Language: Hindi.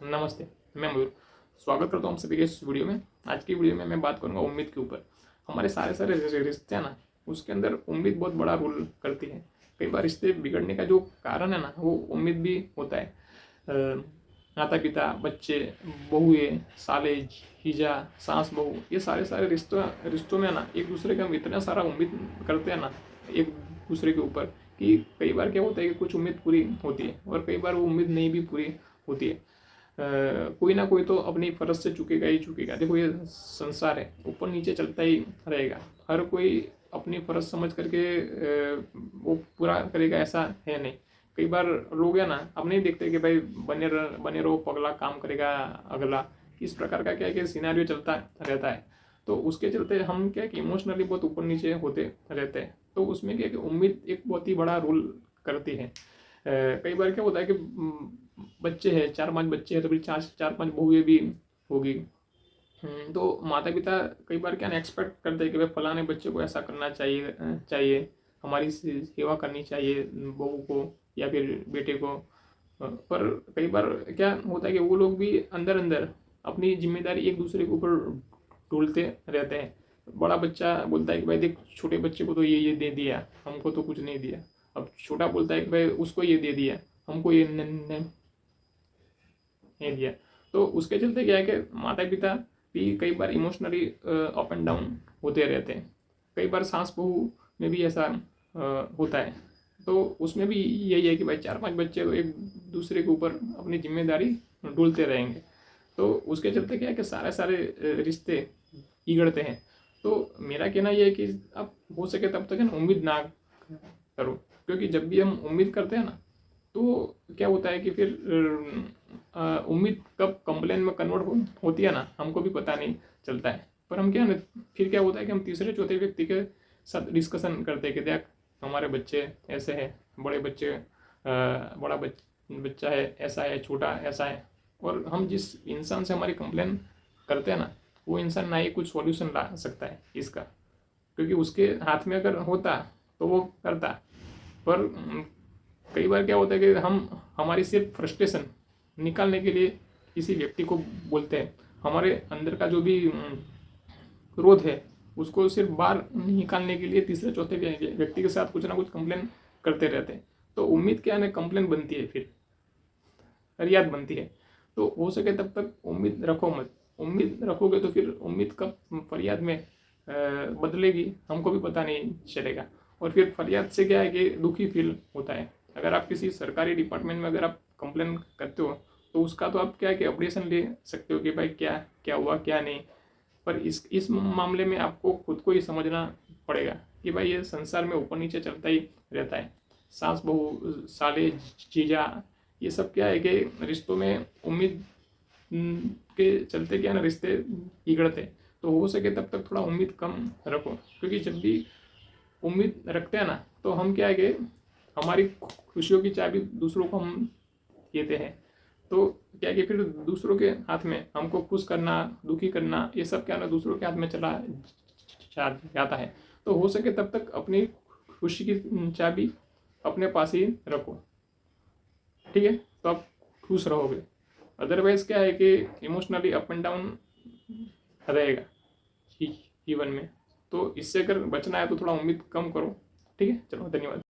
नमस्ते, मैं मयूर। स्वागत करता हूँ आप सभी के इस वीडियो में। आज की वीडियो में मैं बात करूँगा उम्मीद के ऊपर। हमारे सारे रिश्ते हैं ना, उसके अंदर उम्मीद बहुत बड़ा रोल करती है। कई बार रिश्ते बिगड़ने का जो कारण है ना, वो उम्मीद भी होता है। माता पिता, बच्चे, बहुएं, साले, जीजा, सास बहू, ये सारे रिश्तों में ना एक दूसरे का हम इतना सारा उम्मीद करते हैं ना एक दूसरे के ऊपर, कि कई बार क्या होता है कि कुछ उम्मीद पूरी होती है और कई बार वो उम्मीद नहीं भी पूरी होती है। कोई ना कोई तो अपनी फर्ज से चुकेगा ही चुकेगा। देखो, ये संसार है, ऊपर नीचे चलता ही रहेगा। हर कोई अपनी फर्ज समझ करके वो पूरा करेगा, ऐसा है नहीं। कई बार लोग है ना, अब नहीं देखते कि भाई बने रहो पगला, काम करेगा अगला। इस प्रकार का क्या है कि सिनेरियो चलता रहता है। तो उसके चलते हम क्या है कि इमोशनली बहुत ऊपर नीचे होते रहते हैं। तो उसमें क्या है कि उम्मीद एक बहुत ही बड़ा रोल करती है। कई बार क्या होता है कि बच्चे हैं, 4-5 बच्चे हैं, तो फिर 4-5 बहुएं भी होगी। तो माता पिता कई बार क्या एक्सपेक्ट करते हैं कि भाई फलाने बच्चे को ऐसा करना चाहिए, हमारी सेवा करनी चाहिए बहू को या फिर बेटे को। पर कई बार क्या होता है कि वो लोग भी अंदर अंदर अपनी जिम्मेदारी एक दूसरे के ऊपर ढूंढते रहते हैं। बड़ा बच्चा बोलता है कि भाई देख, छोटे बच्चे को तो ये दे दिया, हमको तो कुछ नहीं दिया। अब छोटा बोलता है कि भाई उसको ये दे दिया, हमको ये नहीं दिया। तो उसके चलते क्या है कि माता पिता भी कई बार इमोशनली अप एंड डाउन होते रहते हैं। कई बार सास बहू में भी ऐसा होता है। तो उसमें भी यही है कि भाई 4-5 बच्चे तो एक दूसरे के ऊपर अपनी जिम्मेदारी ढूंढते रहेंगे। तो उसके चलते क्या है कि सारे रिश्ते बिगड़ते हैं। तो मेरा कहना यह है कि आप हो सके तब तक है ना उम्मीद ना करो, क्योंकि जब भी हम उम्मीद करते हैं ना, तो क्या होता है कि फिर उम्मीद कब कंप्लेन में कन्वर्ट होती है ना, हमको भी पता नहीं चलता है। पर हम क्या ना, फिर क्या होता है कि हम तीसरे चौथे व्यक्ति के साथ डिस्कशन करते हैं कि देख, हमारे बच्चे ऐसे हैं, बड़े बच्चे बड़ा बच्चा है ऐसा है, छोटा ऐसा है। और हम जिस इंसान से हमारी कंप्लेन करते हैं ना, वो इंसान ना ही कुछ सॉल्यूशन ला सकता है इसका, क्योंकि उसके हाथ में अगर होता तो वो करता। पर कई बार क्या होता है कि हम हमारी सिर्फ फ्रस्ट्रेशन निकालने के लिए किसी व्यक्ति को बोलते हैं। हमारे अंदर का जो भी क्रोध है, उसको सिर्फ बाहर निकालने के लिए तीसरे चौथे व्यक्ति के साथ कुछ ना कुछ कंप्लेन करते रहते हैं। तो उम्मीद क्या है ना, कंप्लेन बनती है, फिर फरियाद बनती है। तो हो सके तब तक उम्मीद रखो मत। उम्मीद रखोगे तो फिर उम्मीद कब फरियाद में बदलेगी, हमको भी पता नहीं चलेगा। और फिर फरियाद से क्या है कि दुखी फील होता है। अगर आप किसी सरकारी डिपार्टमेंट में अगर आप कंप्लेन करते हो, तो उसका तो आप क्या है कि अपडेशन ले सकते हो कि भाई क्या क्या हुआ क्या नहीं। पर इस मामले में आपको खुद को ही समझना पड़ेगा कि भाई ये संसार में ऊपर नीचे चलता ही रहता है। सास बहू, साले, जीजा, ये सब क्या है कि रिश्तों में उम्मीद के चलते क्या ना रिश्ते बिगड़ते। तो हो सके तब तक थोड़ा उम्मीद कम रखो, क्योंकि जब भी उम्मीद रखते हैं ना, तो हम क्या है कि हमारी खुशियों की चाबी दूसरों को हम देते हैं। तो क्या है कि फिर दूसरों के हाथ में हमको खुश करना, दुखी करना, ये सब क्या ना दूसरों के हाथ में चला जाता है। तो हो सके तब तक अपनी खुशी की चाबी अपने पास ही रखो, ठीक है? तो आप खुश रहोगे। अदरवाइज क्या है कि इमोशनली अप एंड डाउन रहेगा जीवन में। तो इससे अगर बचना है तो थोड़ा उम्मीद कम करो, ठीक है? चलो, धन्यवाद।